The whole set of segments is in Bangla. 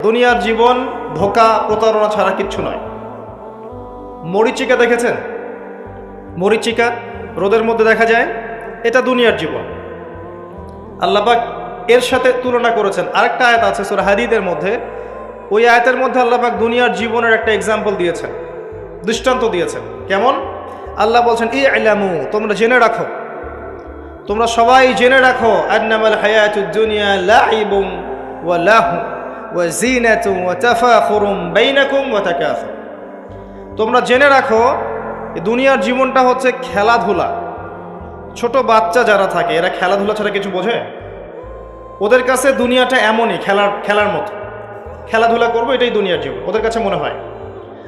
দুনিয়ার জীবন ধোঁকা প্রতারণা ছাড়া কিচ্ছু নয়। মরীচিকা দেখেছেন? মরীচিকা রোদের মধ্যে দেখা যায়, এটা দুনিয়ার জীবন। আল্লাহ পাক এর সাথে তুলনা করেছেন। আরেকটা আয়াত আছে সূরা হাদীদের মধ্যে, ওই আয়াতের মধ্যে আল্লাহ পাক দুনিয়ার জীবনের একটা এক্সাম্পল দিয়েছেন, দৃষ্টান্ত দিয়েছেন। কেমন? আল্লাহ বলছেন ই'লামু, তোমরা জেনে রাখো, তোমরা সবাই জেনে রাখো, আন্নামাল হায়াতুদ দুনিয়া লাইবুন ওয়া লাহু ওয়া জিনাতুন ওয়া তাফাখুরুম বাইনাকুম ওয়া তাকাসুর। তোমরা জেনে রাখো দুনিয়ার জীবনটা হচ্ছে খেলাধুলা। ছোট বাচ্চা যারা থাকে এরা খেলাধুলা ছাড়া কিছু বোঝে? ওদের কাছে দুনিয়াটা এমনই, খেলার মতো, খেলাধুলা করবো এটাই দুনিয়ার জীবন ওদের কাছে মনে হয়।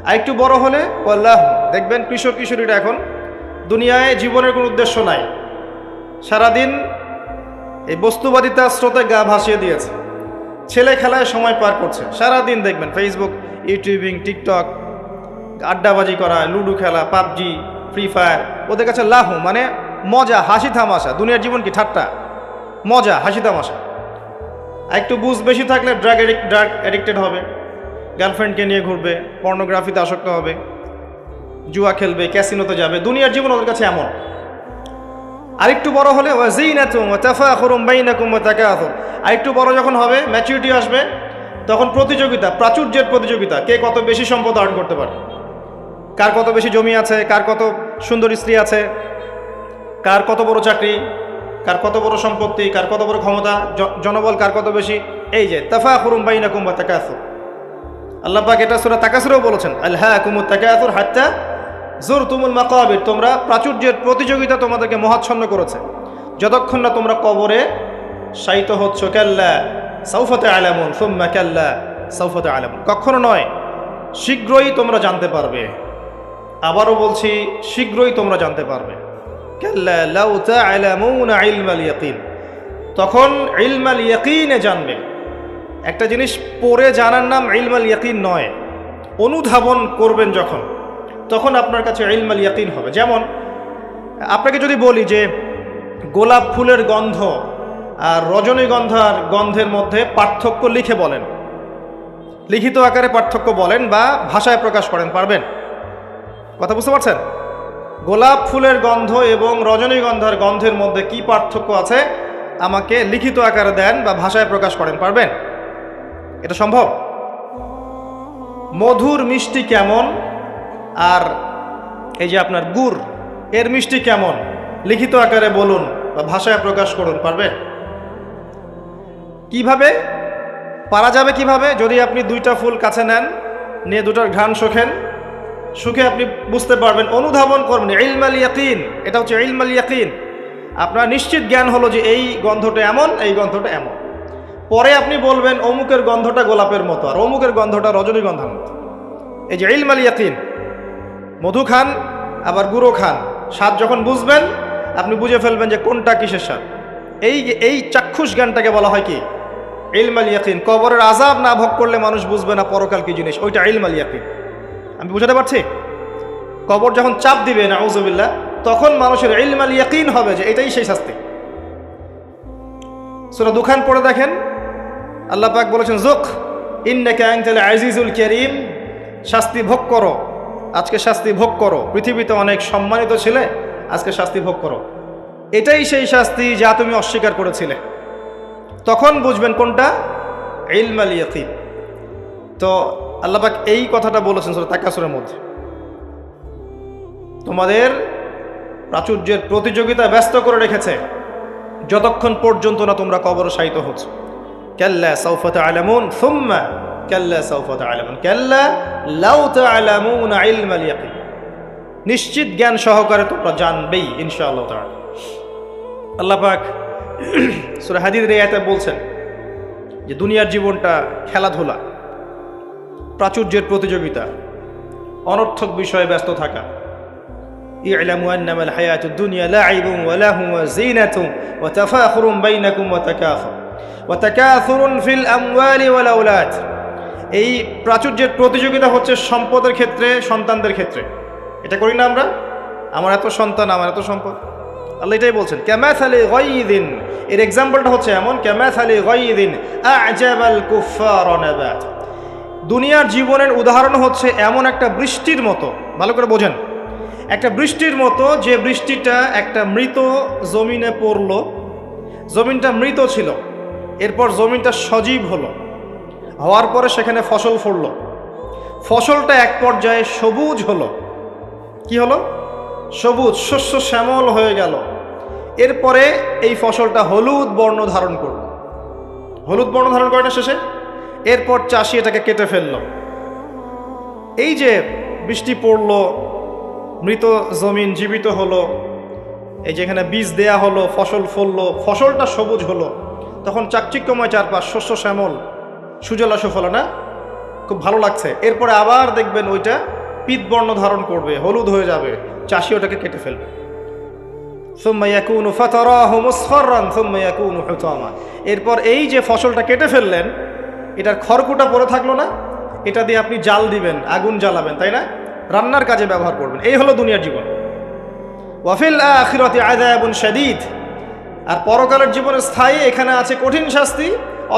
আর একটু বড় হলে আল্লাহ দেখবেন কিশোর কিশোরীরা এখন দুনিয়ায় জীবনের কোনো উদ্দেশ্য নাই, সারাদিন এই বস্তুবাদিতা স্রোতে গা ভাসিয়ে দিয়েছে, ছেলে খেলায় সময় পার করছে। সারাদিন দেখবেন ফেসবুক, ইউটিউবিং, টিকটক, আড্ডাবাজি করা, লুডো খেলা, পাবজি, ফ্রি ফায়ার। ওদের কাছে লাহু মানে মজা, হাসি তামাশা। দুনিয়ার জীবন কি ঠাট্টা? মজা, হাসি তামাশা। আর একটু বুঝ বেশি থাকলে ড্রাগ অ্যাডিক্টেড হবে, গার্লফ্রেন্ডকে নিয়ে ঘুরবে, পর্নোগ্রাফিতে আসক্ত হবে, জুয়া খেলবে, ক্যাসিনোতে যাবে। দুনিয়ার জীবন ওদের কাছে এমন। আরেকটু বড় হলে ওয়াজিনাতুম ওয়া তাফাখুরুম বাইনাকুম ওয়া তাকাসুর। আরেকটু বড় যখন হবে, ম্যাচুরিটি আসবে, তখন প্রতিযোগিতা, প্রাচুর্যের প্রতিযোগিতা, কে কত বেশি সম্পদ অর্জন করতে পারে, কার কত বেশি জমি আছে, কার কত সুন্দর স্ত্রী আছে, কার কত বড় চাকরি, কার কত বড় সম্পত্তি, কার কত বড় ক্ষমতা, জনবল কার কত বেশি। এই যে তাফাখুরুম বাইনাকুম ওয়া তাকাসুর, আল্লাহ পাক এটা সূরা তাকাসুরেও বলেছেন, আলহাকুমুত তাকাসুর হাত্তা যুরতুমুল মাকাবির। তোমরা প্রাচুর্যের প্রতিযোগিতা তোমাদেরকে মোহাচ্ছন্ন করেছে যতক্ষণ না তোমরা কবরে শায়িত হচ্ছ। কাল্লা সাউফা তা'লামুন সুম্মা কাল্লা সাউফা তা'লামুন। কখনো নয়, শীঘ্রই তোমরা জানতে পারবে। আবারও বলছি, শীঘ্রই তোমরা জানতে পারবে। কাল্লা লাউ তা'লামুনা ইলমাল ইয়াকিন, তখন ইলমাল ইয়াকিনে জানবে। একটা জিনিস পড়ে জানার নাম ইলমাল ইয়াকিন নয়, অনুধাবন করবেন যখন, তখন আপনার কাছে ইলমাল ইয়াকিন হবে। যেমন আপনাকে যদি বলি যে গোলাপ ফুলের গন্ধ আর রজনীগন্ধার গন্ধের মধ্যে পার্থক্য লিখে বলেন, লিখিত আকারে পার্থক্য বলেন বা ভাষায় প্রকাশ করেন, পারবেন? কথা বুঝতে পারছেন? গোলাপ ফুলের গন্ধ এবং রজনীগন্ধার গন্ধের মধ্যে কি পার্থক্য আছে আমাকে লিখিত আকারে দেন বা ভাষায় প্রকাশ করেন, পারবেন? এটা সম্ভব? মধুর মিষ্টি কেমন আর এই যে আপনার গুড়, এর মিষ্টি কেমন লিখিত আকারে বলুন বা ভাষায় প্রকাশ করুন, পারবেন? কিভাবে পারা যাবে? কিভাবে? যদি আপনি দুইটা ফুল কাছে নেন, নিয়ে দুটার ঘ্রাণ শোকেন, শুকে আপনি বুঝতে পারবেন, অনুধাবন করবেন। ইলমাল ইয়াকিন, এটা হচ্ছে ইলমাল ইয়াকিন। আপনার নিশ্চিত জ্ঞান হলো যে এই গন্ধটা এমন, এই গন্ধটা এমন। পরে আপনি বলবেন অমুকের গন্ধটা গোলাপের মতো আর অমুকের গন্ধটা রজনীগন্ধার মতো। এই যে ইলমাল ইয়াকিন। মধু খান আবার গুঁড়ো খান, স্বাদ যখন বুঝবেন আপনি বুঝে ফেলবেন যে কোনটা কিসের স্বাদ। এই চাক্ষুষ জ্ঞানটাকে বলা হয় কি? ইলমাল ইয়াকিন। কবরের আযাব না ভোগ করলে মানুষ বুঝবে না পরকাল কি জিনিস, ওইটা ইলমাল ইয়াকিন। আমি বুঝাতে পারছি? কবর যখন চাপ দিবে নাউযুবিল্লাহ, তখন মানুষের ইলমাল ইয়াকিন হবে যে এটাই সেই শাস্তি। সূরা দুখান পড়ে দেখেন, আল্লাহ পাক বলেছেন যুক ইন্নাকা আনতাল আজিজুল কারীম, শাস্তি ভোগ করো, আজকে শাস্তি ভোগ করো। পৃথিবীতে অনেক সম্মানিত ছিলে, আজকে শাস্তি ভোগ করো। এটাই সেই শাস্তি যা তুমি অস্বীকার করেছিলে। তখন বুঝবেন কোনটা ইলমাল ইয়াকিন। তো আল্লাহ পাক এই কথাটা বলেছেন সূরা তাকাসুরের মধ্যে, তোমাদের প্রাচুর্যের প্রতিযোগিতা ব্যস্ত করে রেখেছে যতক্ষণ পর্যন্ত না তোমরা কবরে শায়িত হচ্ছ। কাল্লা সাউফা তা'লামুন সুম্মা কাল্লা সাউফা তা'লামুন কাল্লা লাউ তা'লামুনা ইলমাল ইয়াকিন। নিশ্চিত জ্ঞান সহকারে তোমরা জানবেই ইনশাআল্লাহ তাআলা। আল্লাহ পাক সূরা হাদীদের এই আয়াতে বলছেন যে দুনিয়ার জীবনটা খেলাধুলা, প্রাচুর্যের প্রতিযোগিতা, অনর্থক বিষয়ে ব্যস্ত থাকা। ই'লামু আন্নামাল হায়াতুদ দুনিয়া লাইবুন ওয়া লাহু ওয়া জিনাতুন ওয়া তাফাখুরুম বাইনাকুম ওয়া তাকাসুরুন ফিল আমওয়ালি ওয়াল আওলাদ। এই প্রাচুর্যের প্রতিযোগিতা হচ্ছে সম্পদের ক্ষেত্রে, সন্তানদের ক্ষেত্রে। এটা করি না আমরা? আমার এত সন্তান, আমার এত সম্পদ। আল্লাহ এটাই বলছেন, কামাসালি গায়যিন, এর এক্সাম্পলটা হচ্ছে এমন, কামাসালি গায়যিন আ'জাবাল কুফফার নাবাত, দুনিয়ার জীবনের উদাহরণ হচ্ছে এমন একটা বৃষ্টির মতো, ভালো করে বোঝেন, একটা বৃষ্টির মতো যে বৃষ্টিটা একটা মৃত জমিনে পড়লো, জমিনটা মৃত ছিল, এরপর জমিনটা সজীব হলো, হওয়ার পরে সেখানে ফসল ফলল, ফসলটা এক পর্যায়ে সবুজ হলো। কি হলো? সবুজ, শস্য শ্যামল হয়ে গেল। এরপরে এই ফসলটা হলুদ বর্ণ ধারণ করল। হলুদ বর্ণ ধারণ করে না শেষে? এরপর চাষি এটাকে কেটে ফেলল। এই যে বৃষ্টি পড়লো, মৃত জমিন জীবিত হলো, এই যেখানে বীজ দেয়া হলো, ফসল ফললো, ফসলটা সবুজ হলো, তখন চাকচিক্যময় চারপাশ, শস্য শ্যামল, সুজলা সুফলা, না? খুব ভালো লাগছে। এরপরে আবার দেখবেন ওইটা পিত বর্ণ ধারণ করবে, হলুদ হয়ে যাবে, চাষি ওটাকে কেটে ফেলবে। এরপর এই যে ফসলটা কেটে ফেললেন, এটার খড়কুটা পড়ে থাকলো না, এটা দিয়ে আপনি জাল দিবেন, আগুন জ্বালাবেন, তাই না? রান্নার কাজে ব্যবহার করবেন। এই হলো দুনিয়ার জীবন। ওয়াফিল আখিরাতি আযাবুন শাদীদ, আর পরকালের জীবনে স্থায়ী এখানে আছে কঠিন শাস্তি,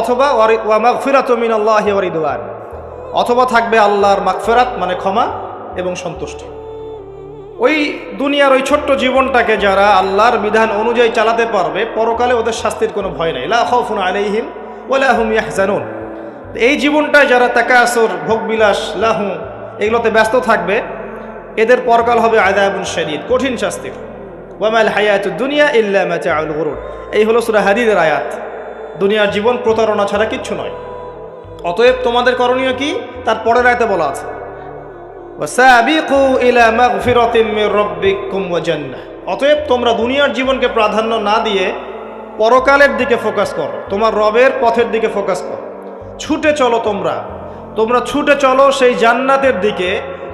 অথবা ওয়া মাগফিরাতুম মিনাল্লাহি ওয়া রিদওয়ান, অথবা থাকবে আল্লাহর মাগফিরাত মানে ক্ষমা এবং সন্তুষ্টি। ওই দুনিয়ার ওই ছোট্ট জীবনটাকে যারা আল্লাহর বিধান অনুযায়ী চালাতে পারবে, পরকালে ওদের শাস্তির কোনো ভয় নেই। লা খাউফুন আলাইহিম ওয়া লা হুম ইয়াহজানুন। এই জীবনটায় যারা তাকাসুর, ভোগবিলাস, লাহু এগুলোতে ব্যস্ত থাকবে, এদের পরকাল হবে আযাবুন শাদীদ, কঠিন শাস্তির। ওয়া মাল হায়াতুদ দুনিয়া ইল্লা মাতাউল গুরুর। এই হলো সূরা হাদীদের আয়াত। দুনিয়ার জীবন প্রতারণা ছাড়া কিচ্ছু নয়। অতএব তোমাদের করণীয় কি? তার পরের আয়াতে বলা আছে, ওয়াসাবিকু ইলা মাগফিরাতিম মির রাব্বিকুম ওয়া জান্নাহ। অতএব তোমরা দুনিয়ার জীবনকে প্রাধান্য না দিয়ে পরকালের দিকে ফোকাস করো, তোমার রবের পথের দিকে ফোকাস করো। ছুটে চলো, তোমরা ছুটে চলো সেই জান্নাতের দিকে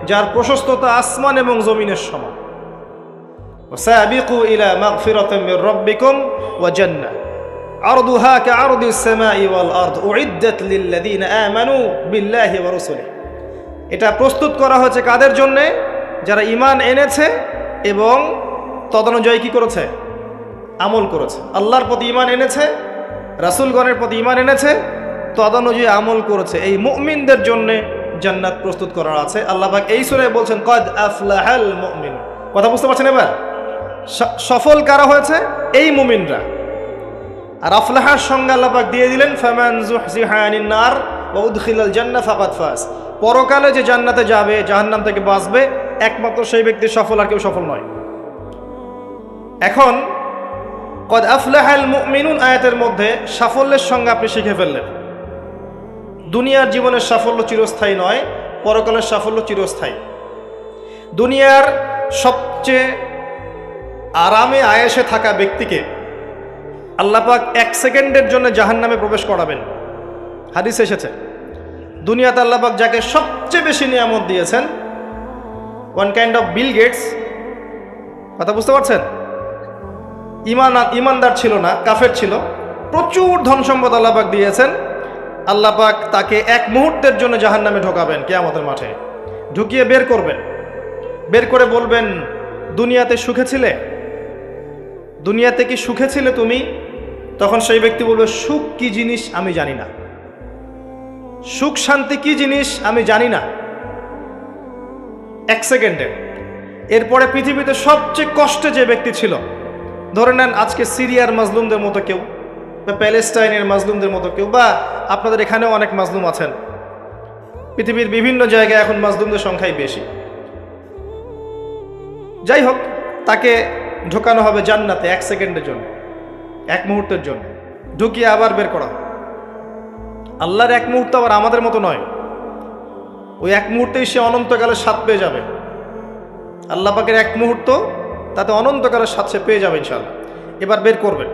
যার প্রশস্ততা আসমান এবং জমিনের সমান। ওয়াসাবিকু ইলা মাগফিরাতিম মির রাব্বিকুম ওয়া জান্নাহ আরদুহা কাআরদিস সামাই ওয়াল আরদ উইদ্দাত লিল্লাযিনা আমানু বিল্লাহি ওয়া রাসূলিহি। এটা প্রস্তুত করা হয়েছে কাদের জন্যে? যারা ঈমান এনেছে এবং তদনুযায়ী কি করেছে? আমল করেছে। আল্লাহর প্রতি ঈমান এনেছে, রাসূলগণের প্রতি ঈমান এনেছে, তদনুযায়ী আমল করেছে। এই মুমিনদের জন্যে জান্নাত প্রস্তুত করা আছে। আল্লাহ পাক এই সূরায় বলছেন কদ আফলাহাল মুমিন। কথা বুঝতে পারছেন এবার? সফল কারা হয়েছে? এই মুমিনরা। আর আফলাহার সংজ্ঞা আল্লাহ পাক দিয়ে দিলেন, ফামান যুহজিহা আনিন নার ওয়া উদখিলাল জান্নাহ ফাকাদ ফাজ। পরকালে যে জান্নাতে যাবে, জাহান্নাম থেকে বাঁচবে, একমাত্র সেই ব্যক্তি সফল, আর কেউ সফল নয়। এখন কদ আফলাহাল মুমিনুন আয়াতের মধ্যে সাফল্যের সংজ্ঞা আপনি শিখে ফেললেন। দুনিয়ার জীবনের সাফল্য চিরস্থায়ী নয়, পরকালের সাফল্য চিরস্থায়ী। দুনিয়ার সবচেয়ে আরামে আয়েশে থাকা ব্যক্তিকে আল্লাহ পাক 1 সেকেন্ডের জন্য জাহান্নামে প্রবেশ করাবেন। হাদিস এসেছে, দুনিয়াতে আল্লাহ পাক যাকে সবচেয়ে বেশি নিয়ামত দিয়েছেন, one kind of Bill Gates. কথা বুঝতে পারছেন? ইমানদার ছিল না, কাফের ছিল, প্রচুর ধন সম্পদ আল্লাহ পাক দিয়েছেন। আল্লাহ পাক তাকে 1 মুহূর্তের জন্য জাহান্নামে ঢোকাবেন কিয়ামতের মাঠে, ঢুকিয়ে বের করবেন। বের করে বলবেন, দুনিয়াতে সুখে ছিলে? দুনিয়াতে কি সুখে ছিলে তুমি? তখন সেই ব্যক্তি বলবে, সুখ কি জিনিস আমি জানি না, সুখ শান্তি কি জিনিস আমি জানি না। 1 সেকেন্ডে। এরপরে পৃথিবীতে সবচেয়ে কষ্টে যে ব্যক্তি ছিল, ধরে নেন আজকে সিরিয়ার মাজলুমদের মতো কেউ, বা প্যালেস্টাইনের মাজলুমদের মতো কেউ, বা আপনাদের এখানেও অনেক মাজলুম আছেন। পৃথিবীর বিভিন্ন জায়গায় এখন মাজলুমদের সংখ্যাই বেশি। যাই হোক, তাকে ঢোকানো হবে জান্নাতে 1 সেকেন্ডের জন্য, 1 মুহূর্তের জন্য, ঢুকিয়ে আবার বের করা। আল্লাহর 1 মুহূর্ত আবার আমাদের মতো নয়। ওই 1 মুহূর্তেই সে অনন্তকালের স্বাদ পেয়ে যাবে। আল্লাহ পাকের 1 মুহূর্ত, তাতে অনন্তকালের স্বাদ সে পেয়ে যাবে ইনশাআল্লাহ। এবার বের করবেন।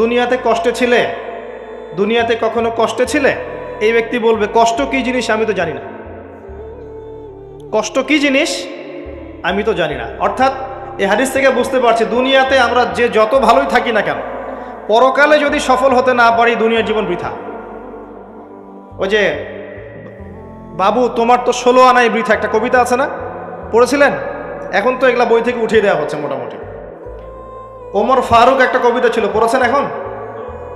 দুনিয়াতে কষ্টে ছিলে? দুনিয়াতে কখনো কষ্টে ছিলে? এই ব্যক্তি বলবে, কষ্ট কি জিনিস আমি তো জানি না, কষ্ট কি জিনিস আমি তো জানি না। অর্থাৎ এই হাদিস থেকে বুঝতে পারছি, দুনিয়াতে আমরা যে যত ভালোই থাকি না কেন, পরকালে যদি সফল হতে না পারি, দুনিয়ার জীবন বৃথা। ওই যে বাবু তোমার তো 16 আনাই বৃথা, একটা কবিতা আছে না, পড়েছিলেন? এখন তো এগুলা বই থেকে উঠিয়ে দেওয়া হচ্ছে মোটামুটি। ওমর ফারুক একটা কবিতা ছিল, পড়েছেন? এখন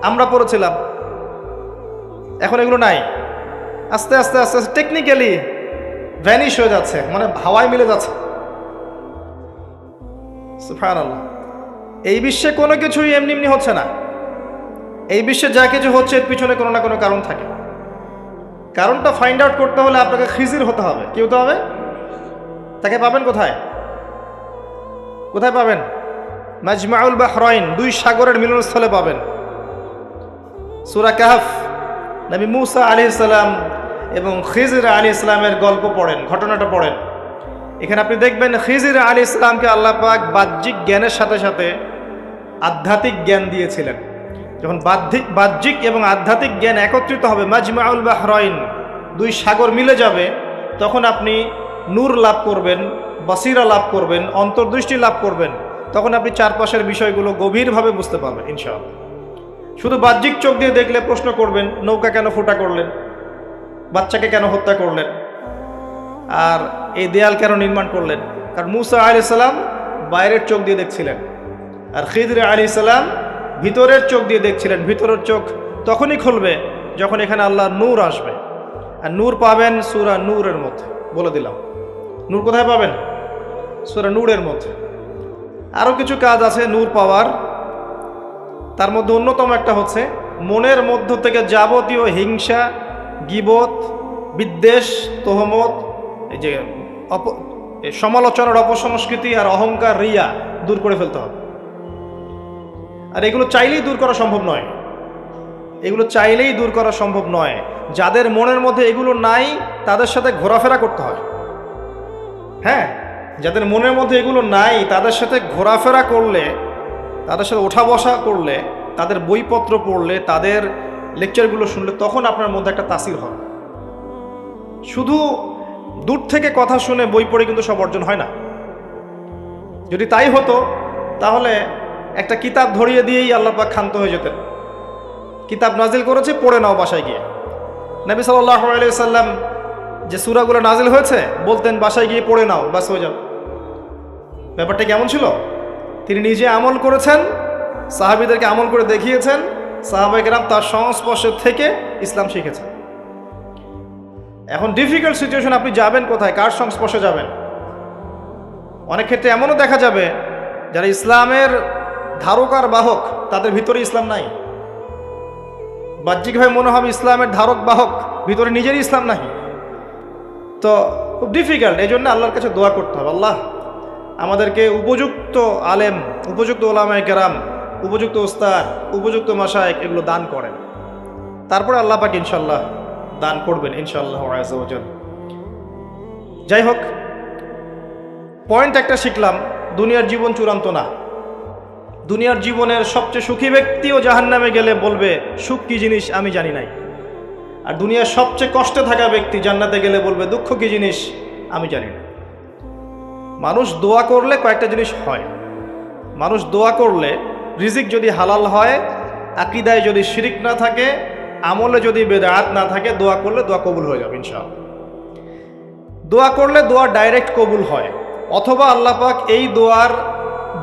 আমরা পড়েছিলাম, এখন এগুলো নাই। আস্তে আস্তে আস্তে আস্তে টেকনিক্যালি ভ্যানিশ হয়ে যাচ্ছে, মানে হাওয়ায় মিলে যাচ্ছে। সুবহানাল্লাহ। এই বিশ্বে কোনো কিছুই এমনি এমনি হচ্ছে না। এই বিশ্বে যা কিছু হচ্ছে এর পিছনে কোনো না কোনো কারণ থাকে। কারণটা ফাইন্ড আউট করতে হলে আপনাকে খিজির হতে হবে। কি হতে হবে? তাকে পাবেন কোথায়? কোথায় পাবেন? মাজমাউল বাহরাইন, দুই সাগরের মিলনস্থলে পাবেন। সূরা কাহফ, নবী মূসা আলাইহিস সালাম এবং খিজির আলাইহিস সালামের গল্প পড়েন, ঘটনাটা পড়েন। এখানে আপনি দেখবেন খিজির আলাইহিস সালামকে আল্লাহ পাক বাহ্যিক জ্ঞানের সাথে সাথে আধ্যাত্মিক জ্ঞান দিয়েছিলেন। যখন বাহ্যিক এবং আধ্যাত্মিক জ্ঞান একত্রিত হবে, মাজমাউল বাহরাইন, দুই সাগর মিলে যাবে, তখন আপনি নূর লাভ করবেন, বাসিরা লাভ করবেন, অন্তর্দৃষ্টি লাভ করবেন। তখন আপনি চারপাশের বিষয়গুলো গভীরভাবে বুঝতে পারবেন ইনশাআল্লাহ। শুধু বাহ্যিক চোখ দিয়ে দেখলে প্রশ্ন করবেন, নৌকা কেন ফুটা করলেন, বাচ্চাকে কেন হত্যা করলেন, আর এই দেয়াল কেন নির্মাণ করলেন? কারণ মূসা আলাইহিস সালাম বাইরের চোখ দিয়ে দেখছিলেন, আর খিজির আলাইহিস সালাম ভিতরের চোখ দিয়ে দেখছিলেন। ভিতরের চোখ তখনই খুলবে যখন এখানে আল্লাহর নূর আসবে। আর নূর পাবেন সূরা নূরের মধ্যে। বলে দিলাম, নূর কোথায় পাবেন? সূরা নূরের মধ্যে। আরও কিছু কাজ আছে নূর পাওয়ার। তার মধ্যে অন্যতম একটা হচ্ছে মনের মধ্য থেকে যাবতীয় হিংসা, গীবত, বিদ্বেষ, তোহমত, এই যে সমালোচনার অপসংস্কৃতি আর অহংকার, রিয়া দূর করে ফেলতে হবে। আর এগুলো চাইলেই দূর করা সম্ভব নয়। এগুলো চাইলেই দূর করা সম্ভব নয়। যাদের মনের মধ্যে এগুলো নাই তাদের সাথে ঘোরাফেরা করতে হয়। হ্যাঁ, যাদের মনের মধ্যে এগুলো নাই তাদের সাথে ঘোরাফেরা করলে, তাদের সাথে ওঠা বসা করলে, তাদের বইপত্র পড়লে, তাদের লেকচারগুলো শুনলে তখন আপনার মধ্যে একটা তাসির হয়। শুধু দূর থেকে কথা শুনে বই পড়ে কিন্তু সব অর্জন হয় না। যদি তাই হতো তাহলে একটা কিতাব ধরিয়ে দিয়েই আল্লাহ পাক ক্ষান্ত হয়ে যেতেন। কিতাব নাজিল করেছে, পড়ে নাও বাসায় গিয়ে। নবী সাল্লাল্লাহু আলাইহি ওয়াসাল্লাম যে সূরাগুলো নাজিল হয়েছে বলতেন বাসায় গিয়ে পড়ে নাও, বাস হয়ে যাও। ব্যাপারটা কেমন ছিল? তিনি নিজে আমল করেছেন, সাহাবীদেরকে আমল করে দেখিয়েছেন, সাহাবায়ে কেরাম তার সংস্পর্শে থেকে ইসলাম শিখেছেন। এখন ডিফিকাল্ট সিচুয়েশন, আপনি যাবেন কোথায়, কার সংস্পর্শে যাবেন? অনেক ক্ষেত্রে এমনও দেখা যাবে যারা ইসলামের ধারক আর বাহক, তাদের ভিতরে ইসলাম নাই। বাহ্যিকভাবে মনে হবে ইসলামের ধারক বাহক, ভিতরে নিজেরই ইসলাম নাই। তো খুব ডিফিকাল্ট। এই জন্য আল্লাহর কাছে দোয়া করতে হবে, আল্লাহ আমাদেরকে উপযুক্ত আলেম, উপযুক্ত ওলামায়ে কেরাম, উপযুক্ত উস্তাদ, উপযুক্ত মাশায়েখ এগুলো দান করেন। তারপরে আল্লাহ পাক ইনশাআল্লাহ দান করবেন ইনশাআল্লাহ আযজা ওয়া জাল। যাই হোক, পয়েন্ট একটা শিখলাম, দুনিয়ার জীবন চূড়ান্ত না। দুনিয়ার জীবনের সবচেয়ে সুখী ব্যক্তিও জাহান্নামে গেলে বলবে সুখ কি জিনিস আমি জানি নাই। আর দুনিয়ার সবচেয়ে কষ্টে থাকা ব্যক্তি জান্নাতে গেলে বলবে দুঃখ কি জিনিস আমি জানি না। মানুষ দোয়া করলে কয়েকটা জিনিস হয়। মানুষ দোয়া করলে রিজিক যদি হালাল হয়, আকীদায় যদি শিরিক না থাকে, আমলে যদি বেদাত না থাকে, দোয়া করলে দোয়া কবুল হয়ে যাবে ইনশাআল্লাহ। দোয়া করলে দোয়া ডাইরেক্ট কবুল হয়, অথবা আল্লাহ পাক এই দোয়ার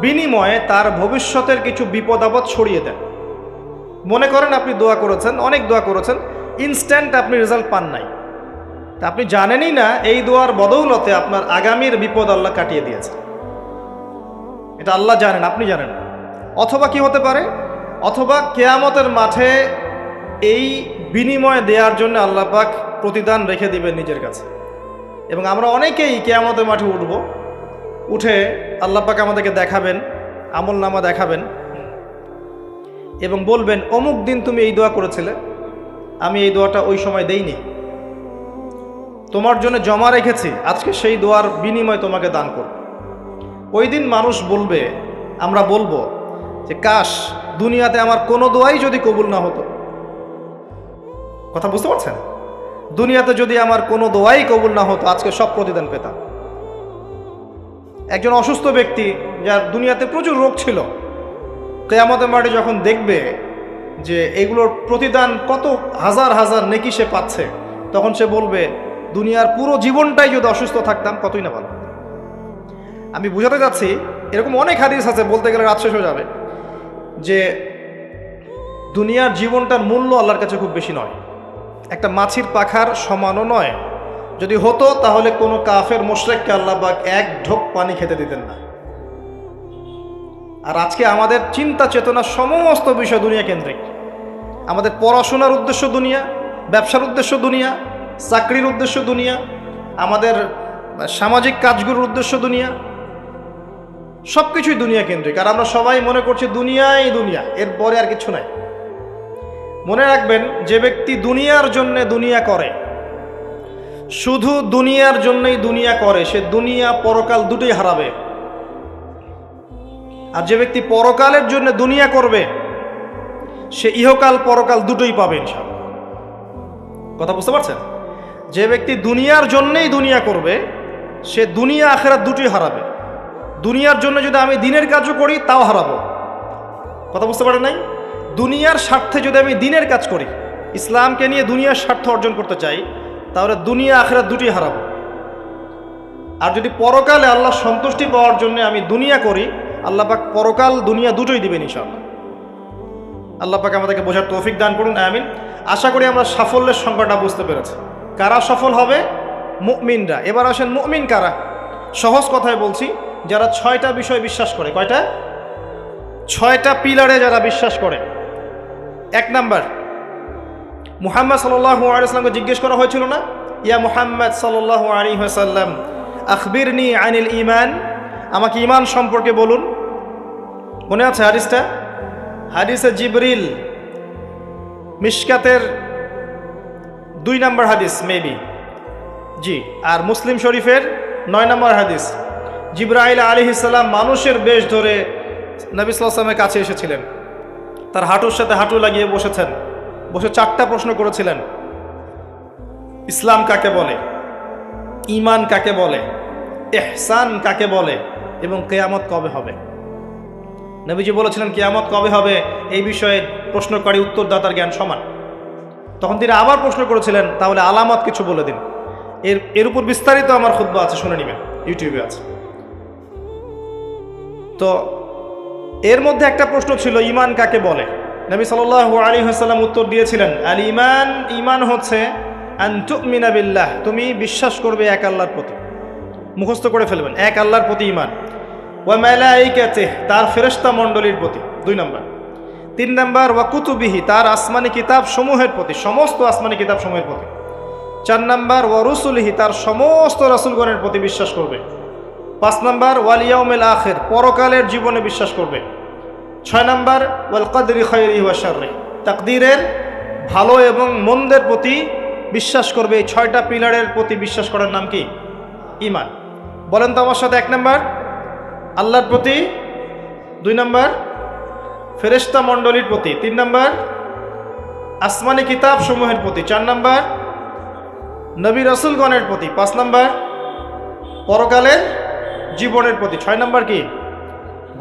বিনিময়ে তার ভবিষ্যতের কিছু বিপদ আপদ ছড়িয়ে দেন। মনে করেন আপনি দোয়া করেছেন, অনেক দোয়া করেছেন, ইনস্ট্যান্ট আপনি রেজাল্ট পান নাই, তা আপনি জানেনই না এই দোয়ার বদৌলতে আপনার আগামীর বিপদ আল্লাহ কাটিয়ে দিয়েছে। এটা আল্লাহ জানেন, আপনি জানেন। অথবা কি হতে পারে, অথবা কিয়ামতের মাঠে এই বিনিময় দেওয়ার জন্য আল্লাহ পাক প্রতিদান রেখে দিবেন নিজের কাছে। এবং আমরা অনেকেই কিয়ামতের মাঠে উঠব, উঠে আল্লাহ পাক আমাদেরকে দেখাবেন, আমল নামা দেখাবেন এবং বলবেন অমুক দিন তুমি এই দোয়া করেছিলে, আমি এই দোয়াটা ওই সময় দেইনি, তোমার জন্য জমা রেখেছি, আজকে সেই দোয়ার বিনিময় তোমাকে দান করব। ওই দিন মানুষ বলবে, আমরা বলবো যে কাশ দুনিয়াতে আমার কোনো দোয়াই যদি কবুল না হতো। কথা বুঝতে পারছেন? দুনিয়াতে যদি আমার কোনো দোয়াই কবুল না হতো, আজকে সব প্রতিদান পেতাম। একজন অসুস্থ ব্যক্তি যার দুনিয়াতে প্রচুর রোগ ছিল, কিয়ামতের মাঠে যখন দেখবে যে এগুলোর প্রতিদান কত হাজার হাজার নেকি সে পাচ্ছে, তখন সে বলবে দুনিয়ার পুরো জীবনটাই যদি অসুস্থ থাকতাম কতই না ভালো। আমি বুঝাতে যাচ্ছি, এরকম অনেক হাদিস আছে, বলতে গেলে রাত শেষ হয়ে যাবে, যে দুনিয়ার জীবনটার মূল্য আল্লাহর কাছে খুব বেশি নয়। একটা মাছির পাখার সমানও নয়। যদি হতো তাহলে কোনো কাফের মুশরিককে আল্লাহ পাক এক ঢোক পানি খেতে দিতেন না। আর আজকে আমাদের চিন্তা চেতনা সমস্ত বিষয় দুনিয়া কেন্দ্রিক। আমাদের পড়াশোনার উদ্দেশ্য দুনিয়া, ব্যবসার উদ্দেশ্য দুনিয়া, চাকরির উদ্দেশ্য দুনিয়া, আমাদের সামাজিক কাজগুলোর উদ্দেশ্য দুনিয়া, সব কিছুই দুনিয়া কেন্দ্রিক। আর আমরা সবাই মনে করছি দুনিয়াই দুনিয়া, এরপরে আর কিছু নাই। মনে রাখবেন, যে ব্যক্তি দুনিয়ার জন্য দুনিয়া করে, শুধু দুনিয়ার জন্যই দুনিয়া করে, সে দুনিয়া পরকাল দুটোই হারাবে। আর যে ব্যক্তি পরকালের জন্য দুনিয়া করবে, সে ইহকাল পরকাল দুটোই পাবে ইনশাআল্লাহ। কথা বুঝতে পারছেন? যে ব্যক্তি দুনিয়ার জন্যই দুনিয়া করবে, সে দুনিয়া আখিরাত দুটোই হারাবে। দুনিয়ার জন্য যদি আমি দিনের কাজও করি তাও হারাবো। কথা বুঝতে পারেন নাই? দুনিয়ার স্বার্থে যদি আমি দিনের কাজ করি, ইসলামকে নিয়ে দুনিয়ার স্বার্থ অর্জন করতে চাই, তাহলে দুনিয়া আখিরাত দুটোই হারাবো। আর যদি পরকালে আল্লাহ সন্তুষ্টি পাওয়ার জন্য আমি দুনিয়া করি, আল্লাহ পাক পরকাল দুনিয়া দুটোই দিবেন ইনশাআল্লাহ। আল্লাহ পাক আমাদেরকে বোঝার তৌফিক দান করুন, আমিন। আশা করি আমরা সাফল্যের সংজ্ঞাটা বুঝতে পেরেছি। কারা সফল হবে? মুমিনরা। এবার আসেন, মুমিন কারা? সহজ কথায় বলছি, যারা 6টা বিষয় বিশ্বাস করে। কয়টা? 6টা পিলারে যারা বিশ্বাস করে। 1 নাম্বার, মুহাম্মদ সাল্লাল্লাহু আলাইহি ওয়াসাল্লামকে জিজ্ঞেস করা হয়েছিল না, ইয়া মুহাম্মদ সাল্লাল্লাহু আলাইহি ওয়াসাল্লাম আখবিরনি আনিল ঈমান, আমাকে ঈমান সম্পর্কে বলুন। মনে আছে হাদিসটা? হাদিসে জিবরিল, মিশকাতের 2 নম্বর হাদিস মেবি, জি। আর মুসলিম শরীফের 9 নম্বর হাদিস। জিবরাইল আলাইহিস সালাম মানুষের বেশ ধরে নবী সাল্লাল্লাহু আলাইহি ওয়াসাল্লামের কাছে এসেছিলেন। তার হাঁটুর সাথে হাঁটু লাগিয়ে বসেছেন, বসে 4টা প্রশ্ন করেছিলেন। ইসলাম কাকে বলে, ঈমান কাকে বলে, ইহসান কাকে বলে, এবং কিয়ামত কবে হবে। নবীজি বলেছিলেন কিয়ামত কবে হবে এই বিষয়ে প্রশ্নকারী উত্তরদাতার জ্ঞান সমান। তখন তিনি আবার প্রশ্ন করেছিলেন, তাহলে আলামত কিছু বলে দিন। এর উপর বিস্তারিত আমার খুতবা আছে, শুনে নেবেন, ইউটিউবে আছে। তো এর মধ্যে একটা প্রশ্ন ছিল, ঈমান কাকে বলে। নবী সাল্লাল্লাহু আলাইহি ওয়াসাল্লাম উত্তর দিয়েছিলেন, আল ঈমান, ঈমান হচ্ছে আন তুমিনা বিল্লাহ, তুমি বিশ্বাস করবে এক আল্লাহর প্রতি। মুখস্থ করে ফেলবেন, এক আল্লাহর প্রতি ঈমান। ওয়া মালাইকাতিহি, তার ফেরেশতা মণ্ডলীর প্রতি 2 নাম্বার। 3 নাম্বার, ওয়া কুতুবিহি, তার আসমানি কিতাব সমূহের প্রতি, সমস্ত আসমানি কিতাব সমূহের প্রতি। 4 নাম্বার, ওয়া রুসুলিহি, তার সমস্ত রাসূলগণের প্রতি বিশ্বাস করবে। 5 নাম্বার, ওয়াল ইয়াউমিল আখির, পরকালের জীবনে বিশ্বাস করবে। 6 নাম্বার, ওয়াল কদরি খায়রিহি ওয়া শাররিহি, তাকদীরের ভালো এবং মন্দের প্রতি বিশ্বাস করবে। এই 6টা পিলারের প্রতি বিশ্বাস করার নাম কি? ঈমান। বলেন তো আমার সাথে। 1 নাম্বার আল্লাহর প্রতি, 2 নাম্বার ফেরেশতা মণ্ডলীর প্রতি, 3 নাম্বার আসমানি কিতাব সমূহের প্রতি, 4 নাম্বার নবী রাসূলগণের প্রতি, 5 নাম্বার পরকালের জীবনের প্রতি, 6 নাম্বার কি?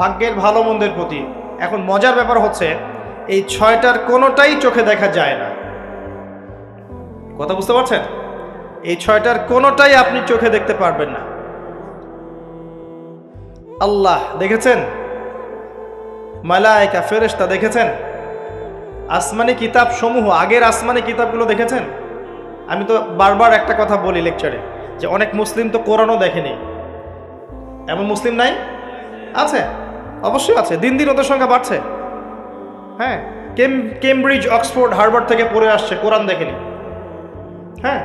ভাগ্যের ভালো মন্দের প্রতি। এখন মজার ব্যাপার হচ্ছে, এই 6টার কোনোটাই চোখে দেখা যায় না। কথা বুঝতে পারছেন? এই 6টার কোনোটাই আপনি চোখে দেখতে পারবেন না। আল্লাহ দেখেছেন, মালায়েকা ফেরেশতা দেখেছেন, আসমানি কিতাব সমূহ, আগের আসমানি কিতাবগুলো দেখেছেন। আমি তো বারবার একটা কথা বলি লেকচারে, যে অনেক মুসলিম তো কোরআনও দেখেনি। এমন মুসলিম নাই? আছে, অবশ্যই আছে। দিন দিন ওদের সংখ্যা বাড়ছে। হ্যাঁ, কেমব্রিজ, অক্সফোর্ড, হার্ভার্ড থেকে পড়ে আসছে, কোরআন দেখেনি। হ্যাঁ,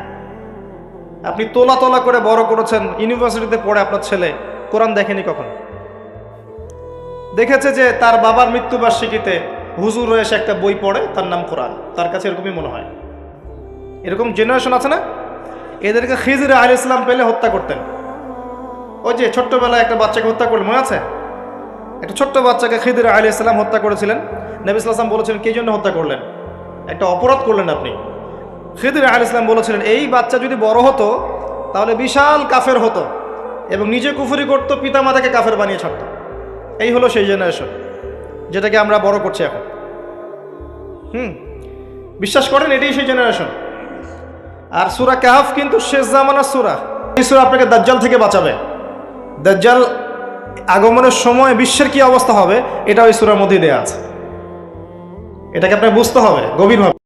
আপনি তোলা তোলা করে বড় করেছেন, ইউনিভার্সিটিতে পড়ে আপনার ছেলে কোরআন দেখেনি কখন? দেখেছে যে তার বাবার মৃত্যুবার্ষিকীতে হুজুর এসে একটা বই পড়ে, তার নাম কোরআন, তার কাছে এরকমই মনে হয়। এরকম জেনারেশন আছে না? এদেরকে খিজির আলাইহিস সালাম পেলে হত্যা করতেন। ওই যে ছোট্টবেলায় একটা বাচ্চাকে হত্যা করলেন, মনে আছে? একটা ছোট্ট বাচ্চাকে খিজির আলাইহিস সালাম হত্যা করেছিলেন। নবী সাল্লাল্লাহু আলাইহি ওয়াসাল্লাম বলেছিলেন, কে জন্য হত্যা করলেন? একটা অপরাধ করলেন আপনি। খিজির আলাইহিস সালাম বলেছিলেন, এই বাচ্চা যদি বড় হতো তাহলে বিশাল কাফের হতো এবং নিজে কুফরি করত, পিতামাতাকে কাফের বানিয়ে ছাড়তো। এই হলো সেই জেনারেশন যেটাকে আমরা বড় করছি এখন। বিশ্বাস করেন এটাই সেই জেনারেশন। আর সূরা কাহফ কিন্তু শেষ জামানার সূরা। এই সূরা আপনাকে দাজ্জাল থেকে বাঁচাবে। দাজ্জাল আগমনের সময় বিশ্বের কি অবস্থা হবে এটা ওই সূরার মধ্যেই দেয়া আছে। এটাকে আপনাকে বুঝতে হবে গভীরভাবে।